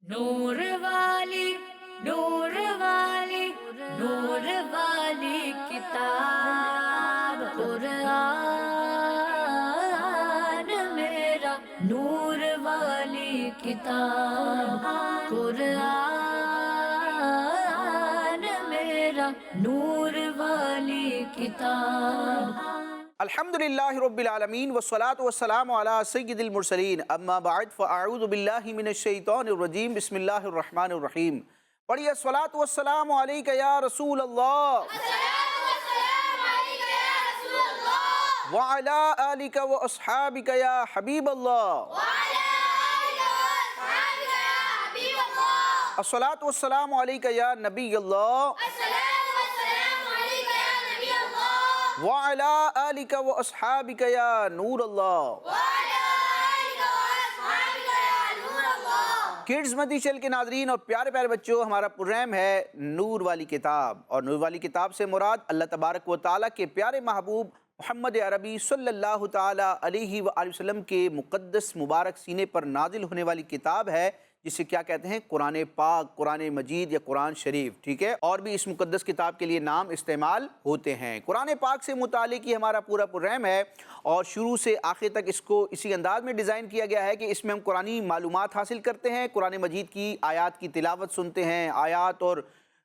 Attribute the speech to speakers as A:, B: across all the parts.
A: نور والی نور والی نور والی کتاب قرآن میرا نور والی کتاب قرآن میرا نور والی کتاب.
B: الحمدللہ رب العالمین والصلاة والسلام علی سید المرسلین اما بعد فاعوذ باللہ من الشیطان الرجیم بسم اللہ الرحمن الرحیم. پڑھیے الصلاة والسلام علیکہ یا رسول اللہ وعلی آلکہ واصحابکہ یا حبیب اللہ. الصلاة والسلام علیکہ یا نبی اللہ وعلی آلکہ واصحابکہ یا نور اللہ. کڈز مدنی چینل کے ناظرین اور پیارے پیارے بچوں، ہمارا پروگرام ہے نور والی کتاب، اور نور والی کتاب سے مراد اللہ تبارک و تعالیٰ کے پیارے محبوب محمد عربی صلی اللہ تعالیٰ علیہ وآلہ وسلم کے مقدس مبارک سینے پر نازل ہونے والی کتاب ہے، جسے کیا کہتے ہیں؟ قرآن پاک، قرآن مجید یا قرآن شریف، ٹھیک ہے؟ اور بھی اس مقدس کتاب کے لیے نام استعمال ہوتے ہیں. قرآن پاک سے متعلق ہی ہمارا پورا پروگرام ہے، اور شروع سے آخر تک اس کو اسی انداز میں ڈیزائن کیا گیا ہے کہ اس میں ہم قرآنی معلومات حاصل کرتے ہیں، قرآن مجید کی آیات کی تلاوت سنتے ہیں، آیات اور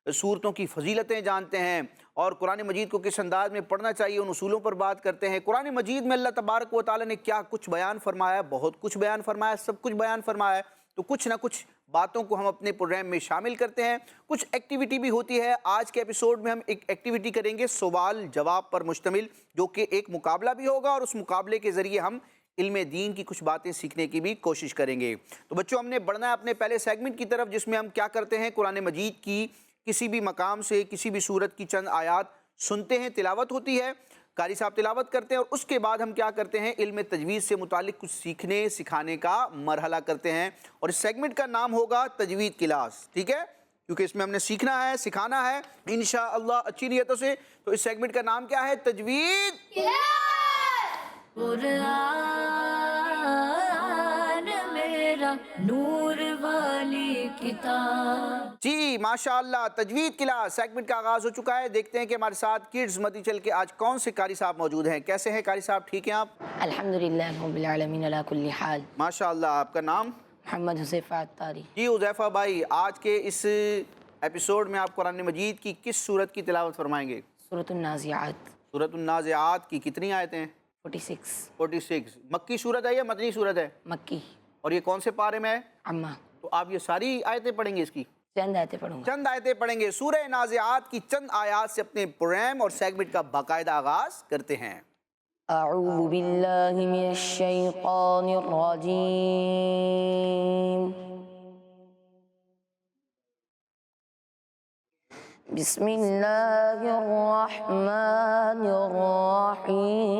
B: صورتوں کی فضیلتیں جانتے ہیں، اور قرآن مجید کو کس انداز میں پڑھنا چاہیے ان اصولوں پر بات کرتے ہیں. قرآن مجید میں اللہ تبارک و تعالیٰ نے کیا کچھ بیان فرمایا، بہت کچھ بیان فرمایا، سب کچھ بیان فرمایا ہے. تو کچھ نہ کچھ باتوں کو ہم اپنے پروگرام میں شامل کرتے ہیں، کچھ ایکٹیویٹی بھی ہوتی ہے. آج کے ایپیسوڈ میں ہم ایک ایکٹیویٹی کریں گے سوال جواب پر مشتمل، جو کہ ایک مقابلہ بھی ہوگا، اور اس مقابلے کے ذریعے ہم علم دین کی کچھ باتیں سیکھنے کی بھی کوشش کریں گے. تو بچوں، ہم نے بڑھنا ہے اپنے پہلے سیگمنٹ کی طرف، جس میں ہم کیا کرتے ہیں؟ قرآن مجید کی کسی بھی مقام سے کسی بھی سورت کی چند آیات سنتے ہیں، تلاوت ہوتی ہے، قاری صاحب تلاوت کرتے ہیں، اور اس کے بعد ہم کیا کرتے ہیں؟ علم تجوید سے متعلق کچھ سیکھنے سکھانے کا مرحلہ کرتے ہیں. اور اس سیگمنٹ کا نام ہوگا تجوید کلاس، ٹھیک ہے؟ کیونکہ اس میں ہم نے سیکھنا ہے، سکھانا ہے انشاءاللہ اچھی نیتوں سے. تو اس سیگمنٹ کا نام کیا ہے؟ تجوید
A: قرآن میرا نور والی کتاب.
B: جی ماشاءاللہ، تجوید کلاس سیگمنٹ کا آغاز ہو چکا ہے. دیکھتے ہیں کہ ہمارے ساتھ کڈز مدنی چینل کے آج کون سے قاری صاحب موجود ہیں. کیسے ہیں قاری صاحب؟ ٹھیک ہیں آپ؟
C: الحمدللہ رب العالمین علی کل حال.
B: ماشاءاللہ. آپ کا نام؟
C: محمد حذیفہ عطاری.
B: جی حذیفہ بھائی، آج کے اس ایپیسوڈ میں آپ قرآن مجید کی کس سورت کی تلاوت فرمائیں گے؟
C: سورۃ النازعات.
B: سورۃ النازعات کی کتنی آیتیں ہیں؟
C: 46.
B: 46. مکی سورت ہے یا مدنی سورت ہے؟
C: مکی.
B: اور یہ کون سے پارے میں ہے؟
C: عمہ.
B: تو آپ یہ ساری آیتیں پڑھیں گے اس کی؟
C: چند آیتیں پڑھوں گا.
B: چند آیتیں پڑھیں گے. سورہ نازعات کی چند آیات سے اپنے پروگرام اور سیگمنٹ کا باقاعدہ آغاز کرتے ہیں.
C: اعوذ باللہ من الشیطان الرجیم. بسم اللہ الرحمن الرحیم.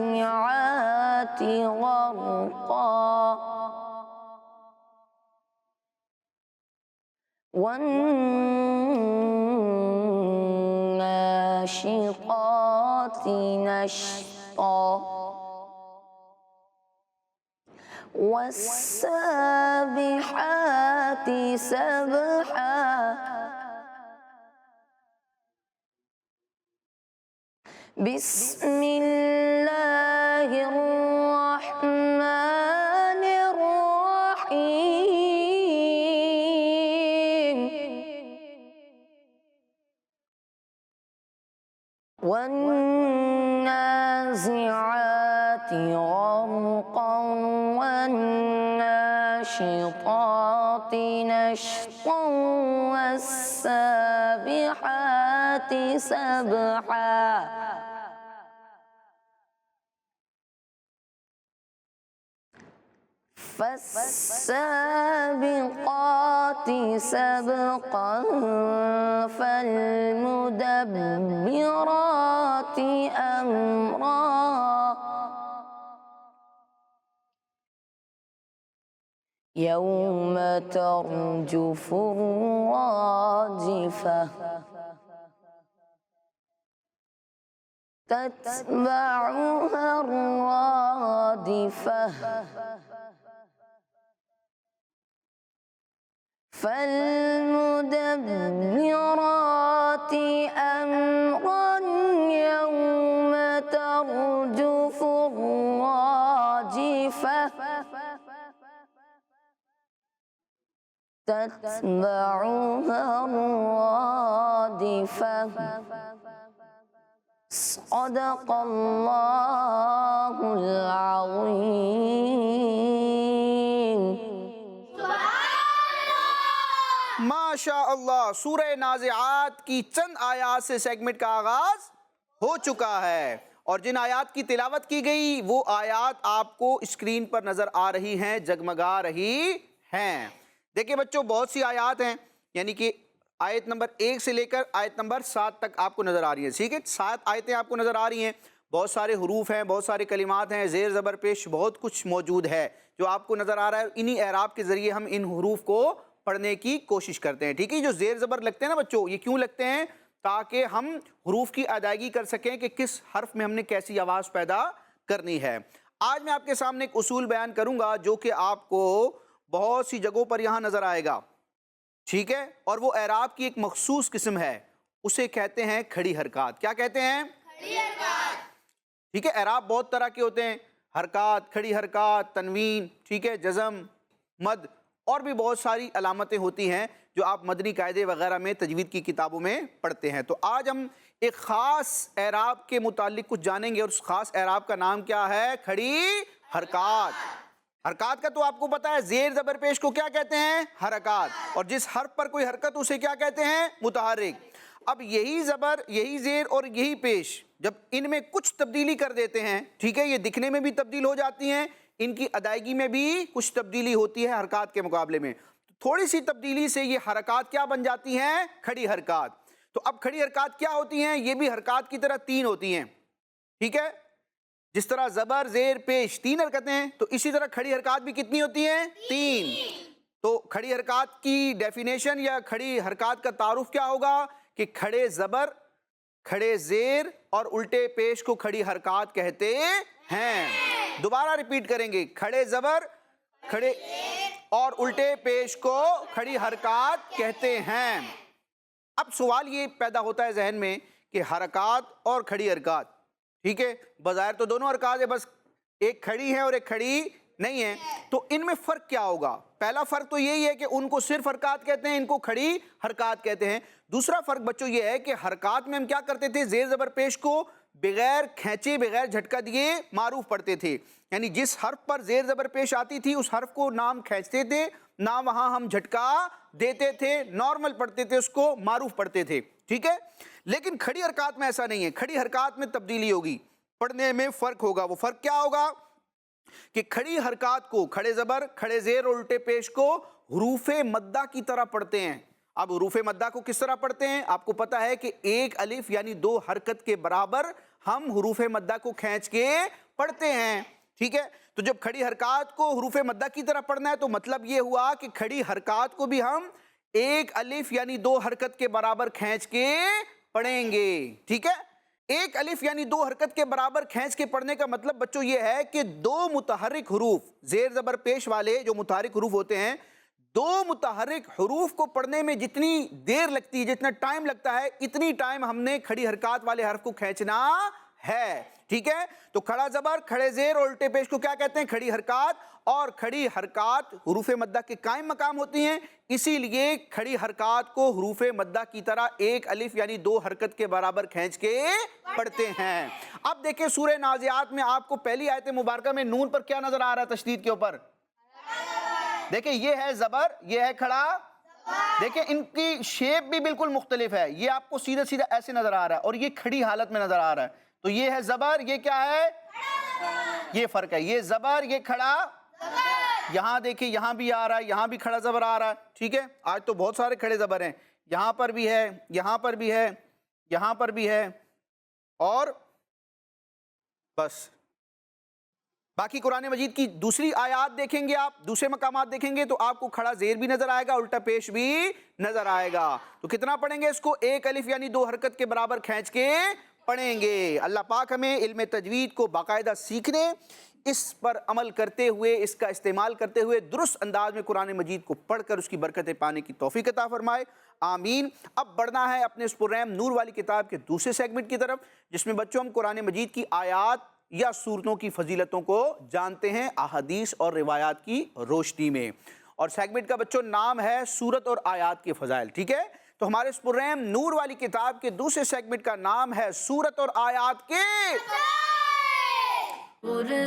C: والنازعات غرقا والناشطات نشطا والسابحات سبحا بسم اللہ الرحمن الرحیم. والنازعات غرقا والناشطات نشطا والسابحات سبحا فالسابقات سبقا فالمدبرات أمرا يوم ترجف الراجفة تتبعها الرادفة فالمدبرات أمرا يوم ترجف الراجفة تتبعها الرادفة صدق الله العظيم.
B: ماشاء اللہ، سورہ نازعات کی چند آیات سے سیگمنٹ کا آغاز ہو چکا ہے، اور جن آیات کی تلاوت کی گئی وہ آیات آپ کو اسکرین پر نظر آ رہی ہیں، جگمگا رہی ہیں۔ دیکھیں بچوں، بہت سی آیات ہیں، یعنی کہ آیت نمبر 1 سے لے کر آیت نمبر 7 تک آپ کو نظر آ رہی ہیں، ٹھیک ہے؟ 7 آیتیں آپ کو نظر آ رہی ہیں، بہت سارے حروف ہیں، بہت سارے کلمات ہیں، زیر زبر پیش بہت کچھ موجود ہے جو آپ کو نظر آ رہا ہے، انہی اعراب کے ذریعے ہم ان حروف کو پڑھنے کی کوشش کرتے ہیں، ٹھیک ہے؟ جو زیر زبر لگتے ہیں نا بچوں، یہ کیوں لگتے ہیں؟ تاکہ ہم حروف کی ادائیگی کر سکیں کہ کس حرف میں ہم نے کیسی آواز پیدا کرنی ہے۔ آج میں آپ کے سامنے ایک اصول بیان کروں گا جو کہ آپ کو بہت سی جگہوں پر یہاں نظر آئے گا، ٹھیک ہے؟ اور وہ اعراب کی ایک مخصوص قسم ہے، اسے کہتے ہیں کھڑی حرکات۔ کیا کہتے ہیں؟ کھڑی حرکات۔ ٹھیک ہے؟ اعراب بہت طرح کے ہوتے ہیں، حرکات، کھڑی حرکات، تنوین، ٹھیک ہے، جزم، مد، اور بھی بہت ساری علامتیں ہوتی ہیں جو آپ مدنی قاعدے وغیرہ میں تجوید کی کتابوں میں پڑھتے ہیں۔ تو آج ہم ایک خاص اعراب کے متعلق کچھ جانیں گے، اور اس خاص اعراب کا نام کیا ہے؟ کھڑی حرکات۔ حرکات کا تو آپ کو پتا ہے، زیر زبر پیش کو کیا کہتے ہیں؟ حرکات، اور جس حرف پر کوئی حرکت اسے کیا کہتے ہیں؟ متحرک۔ اب یہی زبر، یہی زیر اور یہی پیش جب ان میں کچھ تبدیلی کر دیتے ہیں، ٹھیک ہے، یہ دکھنے میں بھی تبدیل ہو جاتی ہیں، ان کی ادائیگی میں بھی کچھ تبدیلی ہوتی ہے حرکات کے مقابلے میں، تھوڑی سی تبدیلی سے یہ حرکات کیا بن جاتی ہیں؟ کھڑی حرکات۔ تو اب کھڑی حرکات کیا ہوتی ہیں؟ یہ بھی حرکات کی طرح 3 ہوتی ہیں، ٹھیک ہے؟ جس طرح زبر، زیر، پیش 3 حرکتیں ہیں، تو اسی طرح کھڑی حرکات بھی کتنی ہوتی ہیں؟ 3۔ تو کھڑی حرکات کی ڈیفینیشن یا کھڑی حرکات کا تعارف کیا ہوگا؟ کہ کھڑے زبر، کھڑے زیر اور الٹے پیش کو کھڑی حرکات کہتے ہیں۔ دوبارہ ریپیٹ کریں گے، کھڑے زبر، کھڑے اور الٹے پیش کو کھڑی حرکات کہتے ہیں۔ اب سوال یہ پیدا ہوتا ہے ذہن میں کہ حرکات اور کھڑی حرکات، ٹھیک ہے، بظاہر تو دونوں حرکات ہے، بس ایک کھڑی ہے اور ایک کھڑی نہیں ہے، تو ان میں فرق کیا ہوگا؟ پہلا فرق تو یہی ہے کہ ان کو صرف حرکات کہتے ہیں، ان کو کھڑی حرکات کہتے ہیں۔ دوسرا فرق بچوں یہ ہے کہ حرکات میں ہم کیا کرتے تھے؟ زیر زبر پیش کو بغیر کھینچے، بغیر جھٹکا دیے معروف پڑھتے تھے، یعنی جس حرف پر زیر زبر پیش آتی تھی اس حرف کو نام کھینچتے تھے، نہ وہاں ہم جھٹکا دیتے تھے، نارمل پڑھتے تھے، اس کو معروف پڑھتے تھے، ٹھیک ہے؟ لیکن کھڑی حرکات میں ایسا نہیں ہے، کھڑی حرکات میں تبدیلی ہوگی، پڑھنے میں فرق ہوگا۔ وہ فرق کیا ہوگا؟ کہ کھڑی حرکات کو کھڑے زبر، کھڑے زیر اور الٹے پیش کو حروف مدہ کی طرح پڑھتے ہیں۔ اب حروف مدہ کو کس طرح پڑھتے ہیں؟ آپ کو پتا ہے کہ 1 الف یعنی 2 حرکت کے برابر ہم حروف مدہ کو کھینچ کے پڑھتے ہیں، ٹھیک ہے؟ تو جب کھڑی حرکات کو حروف مدہ کی طرح پڑھنا ہے تو مطلب یہ ہوا کہ کھڑی حرکات کو بھی ہم 1 الف یعنی 2 حرکت کے برابر کھینچ کے پڑھیں گے، ٹھیک ہے؟ 1 الف یعنی 2 حرکت کے برابر کھینچ کے پڑھنے کا مطلب بچوں یہ ہے کہ 2 متحرک حروف، زیر زبر پیش والے جو متحرک حروف ہوتے ہیں، 2 متحرک حروف کو پڑھنے میں جتنی دیر لگتی ہے، جتنا ٹائم لگتا ہے، اتنی ٹائم ہم نے کھڑی حرکات والے حرف کو کھینچنا ہے، ٹھیک ہے؟ تو کھڑا زبر، کھڑے زیر اور الٹے پیش کو کیا کہتے ہیں؟ کھڑی حرکات، اور کھڑی حرکات حروف مدہ کے قائم مقام ہوتی ہیں، اسی لیے کھڑی حرکات کو حروف مدہ کی طرح 1 الف یعنی 2 حرکت کے برابر کھینچ کے پڑھتے ہیں۔ اب دیکھیں سورہ نازعات میں آپ کو پہلی آیت مبارکہ میں نون پر کیا نظر آ رہا ہے تشدید کے اوپر؟ دیکھیں یہ ہے زبر، یہ ہے کھڑا، دیکھیں ان کی شیپ بھی بالکل مختلف ہے، یہ آپ کو سیدھا سیدھا ایسے نظر آ رہا ہے اور یہ کھڑی حالت میں نظر آ رہا ہے، تو یہ ہے زبر، یہ کیا ہے؟ یہ فرق ہے، یہ زبر، یہ کھڑا، یہاں دیکھیں یہاں بھی آ رہا ہے، یہاں بھی کھڑا زبر آ رہا ہے، ٹھیک ہے؟ آج تو بہت سارے کھڑے زبر ہیں، یہاں پر بھی ہے، یہاں پر بھی ہے، یہاں پر بھی ہے، اور بس باقی قرآن مجید کی دوسری آیات دیکھیں گے، آپ دوسرے مقامات دیکھیں گے تو آپ کو کھڑا زیر بھی نظر آئے گا، الٹا پیش بھی نظر آئے گا۔ تو کتنا پڑھیں گے اس کو؟ 1 الف یعنی 2 حرکت کے برابر کھینچ کے پڑھیں گے۔ اللہ پاک ہمیں علم تجوید کو باقاعدہ سیکھنے، اس پر عمل کرتے ہوئے، اس کا استعمال کرتے ہوئے درست انداز میں قرآن مجید کو پڑھ کر اس کی برکتیں پانے کی توفیق عطا فرمائے، آمین۔ اب بڑھنا ہے اپنے اس پروگرام نور والی کتاب کے دوسرے سیگمنٹ کی طرف، جس میں بچوں ہم قرآن مجید کی آیات یا سورتوں کی فضیلتوں کو جانتے ہیں احادیث اور روایات کی روشنی میں، اور سیگمنٹ کا بچوں نام ہے سورت اور آیات کے فضائل، ٹھیک ہے؟ تو ہمارے اس پروگرام نور والی کتاب کے دوسرے سیگمنٹ کا نام ہے سورت اور آیات کے
A: قرآن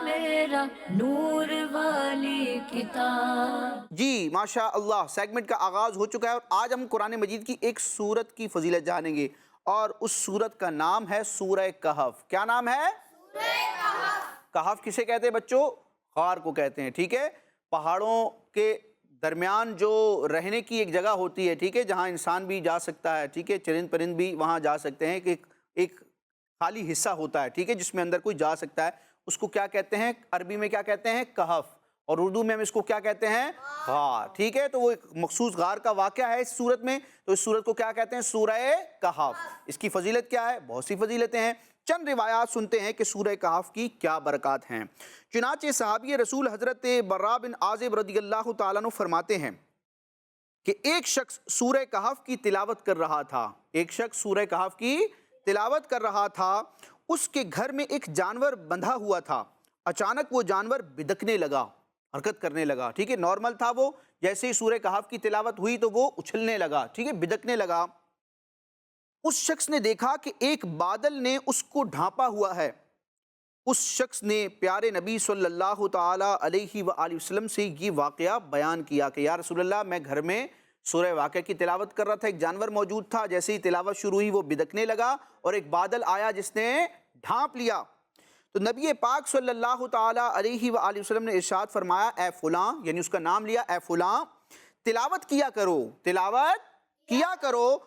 A: میرا نور والی کتاب۔
B: جی ماشاء اللہ، سیگمنٹ کا آغاز ہو چکا ہے اور آج ہم قرآن مجید کی ایک سورت کی فضیلت جانیں گے، اور اس سورت کا نام ہے سورہ کہف۔ کیا نام ہے؟ کہف کسے کہتے ہیں بچوں؟ غار کو کہتے ہیں، ٹھیک ہے؟ پہاڑوں کے درمیان جو رہنے کی ایک جگہ ہوتی ہے، ٹھیک ہے، جہاں انسان بھی جا سکتا ہے، ٹھیک ہے، چرند پرند بھی وہاں جا سکتے ہیں، کہ ایک خالی حصہ ہوتا ہے، ٹھیک ہے، جس میں اندر کوئی جا سکتا ہے، اس کو کیا کہتے ہیں؟ عربی میں کیا کہتے ہیں؟ کہف، اور اردو میں ہم اس کو کیا کہتے ہیں؟ غار، ٹھیک ہے؟ تو وہ ایک مخصوص غار کا واقعہ ہے اس سورت میں، تو اس سورت کو کیا کہتے ہیں؟ سورہ کہف۔ اس کی فضیلت کیا ہے؟ بہت سی فضیلتیں ہیں، چند روایات سنتے ہیں کہ سورہ کہف کی کیا برکات ہیں۔ چنانچہ صحابی رسول حضرت براء بن عازب رضی اللہ تعالیٰ عنہ فرماتے ہیں کہ ایک شخص سورہ کہف کی تلاوت کر رہا تھا، ایک شخص سورہ کہف کی تلاوت کر رہا تھا، اس کے گھر میں ایک جانور بندھا ہوا تھا، اچانک وہ جانور بدکنے لگا، حرکت کرنے لگا، ٹھیک ہے، نارمل تھا وہ، جیسے ہی سورہ کہف کی تلاوت ہوئی تو وہ اچھلنے لگا، ٹھیک ہے، بدکنے لگا۔ اس شخص نے دیکھا کہ ایک بادل نے اس کو ڈھانپا ہوا ہے۔ اس شخص نے پیارے نبی صلی اللہ تعالیٰ علیہ وآلہ وسلم سے یہ واقعہ بیان کیا کہ یا رسول اللہ، میں گھر میں سورہ واقعہ کی تلاوت کر رہا تھا، ایک جانور موجود تھا، جیسے ہی تلاوت شروع ہوئی وہ بدکنے لگا اور ایک بادل آیا جس نے ڈھانپ لیا۔ تو نبی پاک صلی اللہ تعالیٰ علیہ وآلہ وسلم نے ارشاد فرمایا، اے فلاں، یعنی اس کا نام لیا، اے فلاں، تلاوت کیا کرو، تلاوت کیا کرو،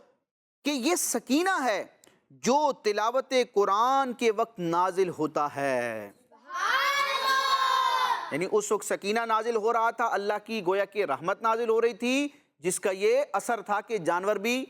B: کہ یہ سکینہ ہے جو تلاوت قرآن کے وقت نازل ہوتا ہے۔ یعنی اس وقت سکینہ نازل ہو رہا تھا، اللہ کی گویا کہ رحمت نازل ہو رہی تھی، جس کا یہ اثر تھا کہ جانور بھی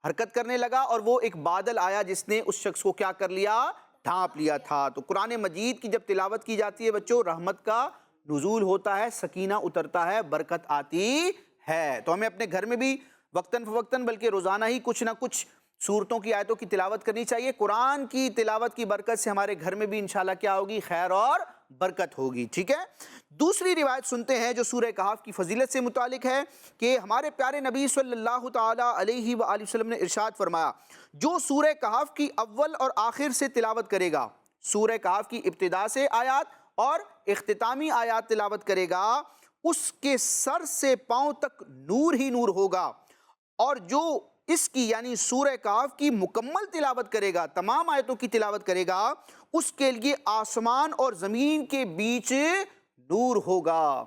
B: حرکت کرنے لگا، اور وہ ایک بادل آیا جس نے اس شخص کو کیا کر لیا؟ ڈھانپ لیا تھا۔ تو قرآن مجید کی جب تلاوت کی جاتی ہے بچوں، رحمت کا نزول ہوتا ہے، سکینہ اترتا ہے، برکت آتی ہے۔ تو ہمیں اپنے گھر میں بھی وقتاً فوقتاً بلکہ روزانہ ہی کچھ نہ کچھ سورتوں کی آیتوں کی تلاوت کرنی چاہیے۔ قرآن کی تلاوت کی برکت سے ہمارے گھر میں بھی انشاءاللہ کیا ہوگی؟ خیر اور برکت ہوگی، ٹھیک ہے؟ دوسری روایت سنتے ہیں جو سورہ کہف کی فضیلت سے متعلق ہے، کہ ہمارے پیارے نبی صلی اللہ تعالیٰ علیہ وآلہ وسلم نے ارشاد فرمایا، جو سورہ کہف کی اول اور آخر سے تلاوت کرے گا، سورہ کہف کی ابتدا سے آیات اور اختتامی آیات تلاوت کرے گا، اس کے سر سے پاؤں تک نور ہی نور ہوگا، اور جو اس کی یعنی سورہ کہف کی مکمل تلاوت کرے گا، تمام آیتوں کی تلاوت کرے گا، اس کے لیے آسمان اور زمین کے بیچ نور ہوگا۔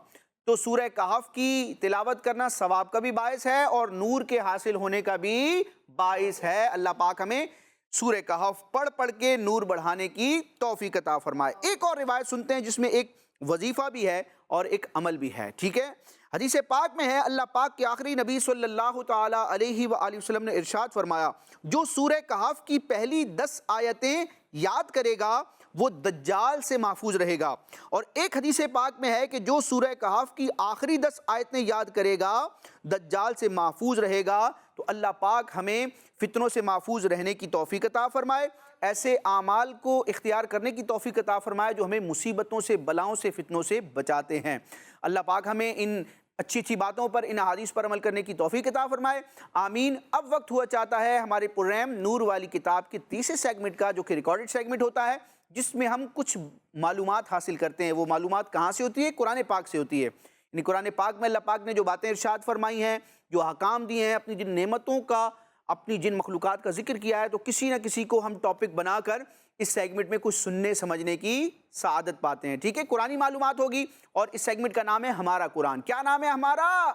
B: تو سورہ کہف کی تلاوت کرنا ثواب کا بھی باعث ہے اور نور کے حاصل ہونے کا بھی باعث ہے۔ اللہ پاک ہمیں سورہ کہف پڑھ پڑھ کے نور بڑھانے کی توفیق عطا فرمائے۔ ایک اور روایت سنتے ہیں جس میں ایک وظیفہ بھی ہے اور ایک عمل بھی ہے، ٹھیک ہے؟ حدیث پاک میں ہے، اللہ پاک کے آخری نبی صلی اللہ تعالیٰ علیہ وآلہ وسلم نے ارشاد فرمایا، جو سورہ کہف کی پہلی 10 آیتیں یاد کرے گا وہ دجال سے محفوظ رہے گا، اور ایک حدیث پاک میں ہے کہ جو سورہ کہف کی آخری 10 آیتیں یاد کرے گا دجال سے محفوظ رہے گا۔ تو اللہ پاک ہمیں فتنوں سے محفوظ رہنے کی توفیق عطا فرمائے، ایسے اعمال کو اختیار کرنے کی توفیق عطا فرمائے جو ہمیں مصیبتوں سے، بلاؤں سے، فتنوں سے بچاتے ہیں۔ اللہ پاک ہمیں ان اچھی اچھی باتوں پر، ان احادیث پر عمل کرنے کی توفیق عطا فرمائے، آمین۔ اب وقت ہوا چاہتا ہے ہمارے پروگرام نور والی کتاب کے تیسرے سیگمنٹ کا، جو کہ ریکارڈڈ سیگمنٹ ہوتا ہے، جس میں ہم کچھ معلومات حاصل کرتے ہیں۔ وہ معلومات کہاں سے ہوتی ہے؟ قرآن پاک سے ہوتی ہے۔ یعنی قرآن پاک میں اللہ پاک نے جو باتیں ارشاد فرمائی ہیں، جو احکام دیے ہیں، اپنی جن نعمتوں کا، اپنی جن مخلوقات کا ذکر کیا ہے، تو کسی نہ کسی کو ہم ٹاپک بنا کر اس سیگمنٹ میں کچھ سننے سمجھنے کی سعادت پاتے ہیں، ٹھیک ہے؟ قرآنی معلومات ہوگی، اور اس سیگمنٹ کا نام ہے ہمارا قرآن۔ کیا نام ہے ہمارا؟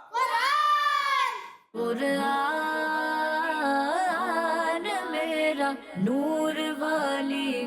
A: قرآن میرا نور والی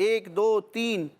B: 1 2 3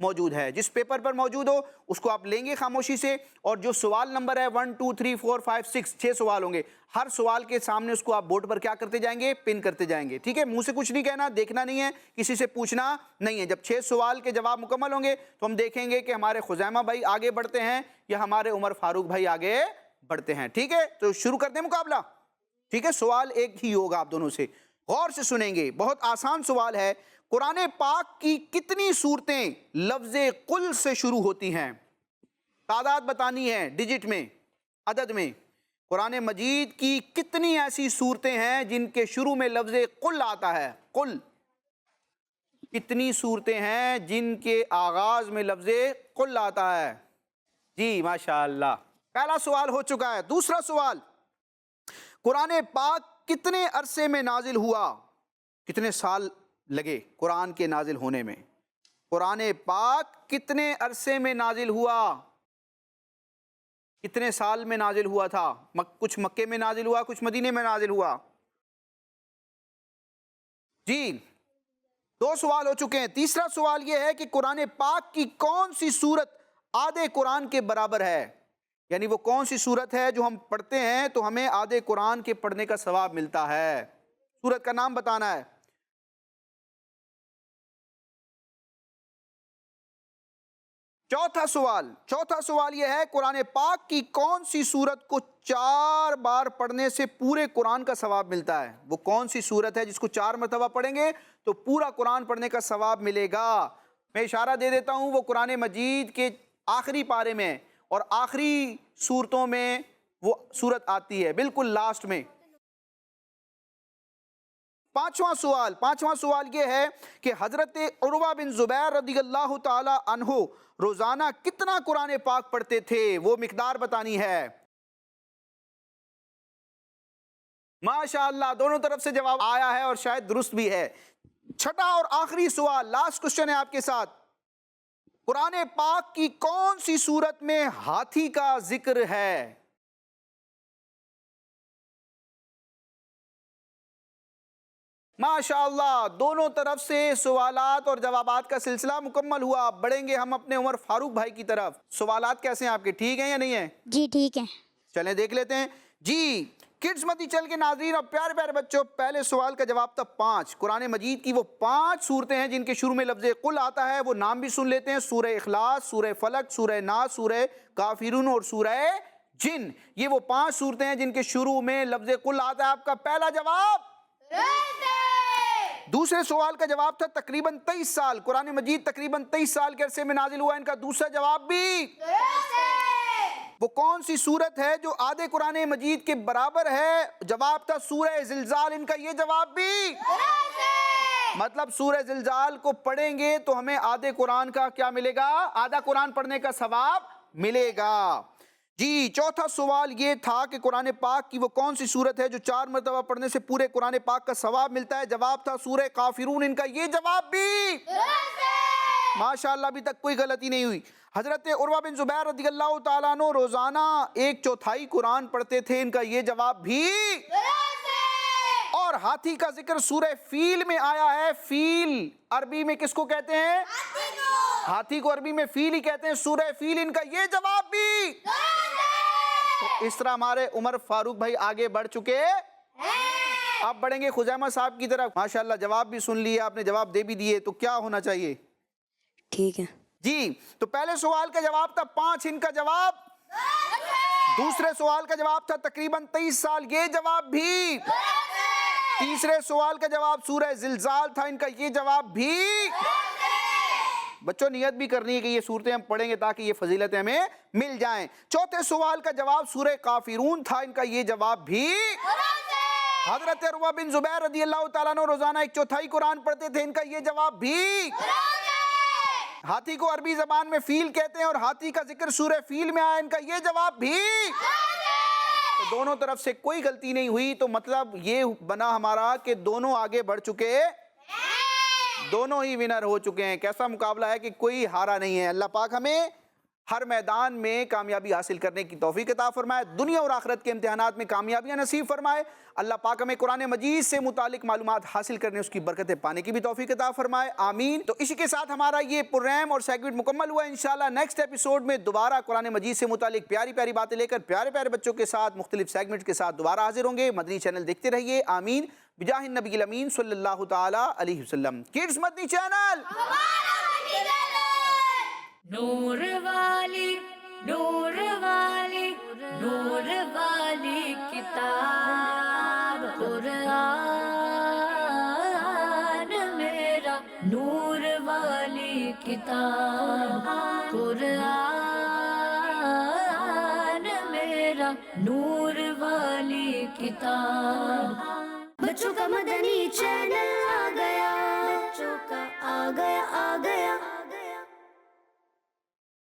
B: موجود ہے. جس پیپر پر موجود ہو اس کو آپ لیں گے خاموشی سے, اور جو سوال نمبر ہے 1 2 3 4 5 6 6 سوال ہوں گے, ہر سوال کے سامنے اس کو آپ بورڈ پر کیا کرتے جائیں گے, پن کرتے جائیں گے. ٹھیک ہے, منہ سے کچھ نہیں کہنا, دیکھنا نہیں ہے, کسی سے پوچھنا نہیں ہے. جب 6 سوال کے جواب مکمل ہوں گے تو ہم دیکھیں گے کہ ہمارے خزیمہ بھائی آگے بڑھتے ہیں یا ہمارے عمر فاروق بھائی آگے بڑھتے ہیں. ٹھیک ہے, تو شروع کرتے ہیں مقابلہ. ٹھیک ہے, سوال ایک ہی ہوگا آپ دونوں سے, غور سے سنیں گے. بہت آسان سوال ہے. قرآن پاک کی کتنی صورتیں لفظ قل سے شروع ہوتی ہیں؟ تعداد بتانی ہے, ڈیجٹ میں, عدد میں. قرآن مجید کی کتنی ایسی صورتیں ہیں جن کے شروع میں لفظ قل آتا ہے؟ قل. کتنی صورتیں ہیں جن کے آغاز میں لفظ قل آتا ہے؟ جی ماشاءاللہ, پہلا سوال ہو چکا ہے. دوسرا سوال, قرآن پاک کتنے عرصے میں نازل ہوا؟ کتنے سال لگے قرآن کے نازل ہونے میں؟ قرآن پاک کتنے عرصے میں نازل ہوا؟ کتنے سال میں نازل ہوا تھا؟ کچھ مکے میں نازل ہوا, کچھ مدینے میں نازل ہوا. جی, 2 سوال ہو چکے ہیں. تیسرا سوال یہ ہے کہ قرآن پاک کی کون سی سورت آدھے قرآن کے برابر ہے؟ یعنی وہ کون سی سورت ہے جو ہم پڑھتے ہیں تو ہمیں آدھے قرآن کے پڑھنے کا ثواب ملتا ہے؟ سورت کا نام بتانا ہے. چوتھا سوال یہ ہے, قرآن پاک کی کون سی سورت کو 4 بار پڑھنے سے پورے قرآن کا ثواب ملتا ہے؟ وہ کون سی سورت ہے جس کو 4 مرتبہ پڑھیں گے تو پورا قرآن پڑھنے کا ثواب ملے گا؟ میں اشارہ دے دیتا ہوں, وہ قرآن مجید کے آخری پارے میں اور آخری سورتوں میں وہ سورت آتی ہے, بالکل لاسٹ میں. پانچواں سوال یہ ہے کہ حضرت عروہ بن زبیر رضی اللہ تعالی عنہ روزانہ کتنا قرآن پاک پڑھتے تھے؟ وہ مقدار بتانی ہے. ماشاءاللہ, دونوں طرف سے جواب آیا ہے اور شاید درست بھی ہے. چھٹا اور آخری سوال, لاسٹ کوسچن ہے آپ کے ساتھ. قرآن پاک کی کون سی سورت میں ہاتھی کا ذکر ہے؟ ماشاءاللہ, دونوں طرف سے سوالات اور جوابات کا سلسلہ مکمل ہوا. بڑھیں گے ہم اپنے عمر فاروق بھائی کی طرف. سوالات کیسے ہیں آپ کے, ٹھیک ہیں یا نہیں ہیں؟
C: جی ٹھیک ہے.
B: چلیں دیکھ لیتے ہیں. جی, کڈز مدنی چینل کے ناظرین اور پیارے پیارے بچوں, پہلے سوال کا جواب تھا 5. قرآن مجید کی وہ 5 صورتیں ہیں جن کے شروع میں لفظ قل آتا ہے. وہ نام بھی سن لیتے ہیں, سورہ اخلاص, سورہ فلق, سورہ ناس, سورہ کافرون اور سورہ جن. یہ وہ 5 صورتیں ہیں جن کے شروع میں لفظ قل آتا ہے. آپ کا پہلا جواب دوسرے سوال کا جواب تھا تقریباً 23 سال. قرآن مجید تقریباً 23 سال کے عرصے میں نازل ہوا. ان کا دوسرا جواب بھی وہ کون سی سورت ہے جو آدھے قرآن مجید کے برابر ہے؟ جواب تھا سورہ زلزال. ان کا یہ جواب بھی مطلب سورہ زلزال کو پڑھیں گے تو ہمیں آدھے قرآن کا کیا ملے گا؟ آدھا قرآن پڑھنے کا ثواب ملے گا. جی, چوتھا سوال یہ تھا کہ قرآن پاک کی وہ کون سی سورت ہے جو 4 مرتبہ پڑھنے سے پورے قرآن پاک کا ثواب ملتا ہے؟ جواب تھا سورہ کافرون. ان کا یہ جواب بھی ماشاءاللہ ابھی تک کوئی غلطی نہیں ہوئی. حضرت عروہ بن زبیر رضی اللہ تعالیٰ عنہ روزانہ 1/4 قرآن پڑھتے تھے. ان کا یہ جواب بھی. اور ہاتھی کا ذکر سورہ فیل میں آیا ہے. فیل عربی میں کس کو کہتے ہیں؟ ہاتھی کو عربی میں فیل ہی کہتے ہیں, سورہ فیل. ان کا یہ جواب بھی. تو اس طرح ہمارے عمر فاروق بھائی آگے بڑھ چکے ہیں. اب بڑھیں گے خزیمہ صاحب کی طرف. ماشاءاللہ, جواب بھی سن لیا آپ نے, جواب دے بھی دیے, تو کیا ہونا چاہیے؟
C: ٹھیک ہے.
B: جی, تو پہلے سوال کا جواب تھا 5. ان کا جواب. دوسرے سوال کا جواب تھا تقریباً 23 سال. یہ جواب بھی. تیسرے سوال کا جواب سورہ زلزال تھا. ان کا یہ جواب بھی. بچوں, نیت بھی کرنی ہے کہ یہ صورتیں ہم پڑھیں گے تاکہ یہ فضیلتیں ہمیں مل جائیں. چوتھے سوال کا جواب سورہ کافرون تھا. ان کا یہ جواب بھی. حضرت عروہ بن زبیر رضی اللہ تعالیٰ عنہ روزانہ 1/4 قرآن پڑھتے تھے. ان کا یہ جواب بھی. ہاتھی کو عربی زبان میں فیل کہتے ہیں اور ہاتھی کا ذکر سورہ فیل میں آیا. ان کا یہ جواب بھی. تو دونوں طرف سے کوئی غلطی نہیں ہوئی. تو مطلب یہ بنا ہمارا کہ دونوں آگے بڑھ چکے, دونوں ہی ونر ہو چکے ہیں. کیسا مقابلہ ہے کہ کوئی ہارا نہیں ہے. اللہ پاک ہمیں ہر میدان میں کامیابی حاصل کرنے کی توفیق عطا فرمائے، دنیا اور آخرت کے امتحانات میں کامیابیاں نصیب فرمائے، اللہ پاک ہمیں قرآن مجید سے متعلق معلومات حاصل کرنے اس کی برکتیں پانے کی بھی توفیق عطا فرمائے، آمین۔ تو اسی کے ساتھ ہمارا یہ پروگرام اور سیگمنٹ مکمل ہوا، انشاءاللہ نیکسٹ ایپیسوڈ میں دوبارہ قرآن مجید سے متعلق پیاری پیاری باتیں لے کر پیارے پیارے بچوں کے ساتھ مختلف سیگمنٹ کے ساتھ دوبارہ حاضر ہوں گے۔ مدنی چینل دیکھتے رہیے، آمین، بجاہ النبی الامین صلی اللہ تعالی علیہ وسلم۔ کڈز مدنی چینل،
A: نور والی نور والی نور والی کتاب، قرآن میرا نور والی کتاب، قرآن میرا نور والی کتاب۔ بچوں کا مدنی چینل آ گیا، بچوں کا آ گیا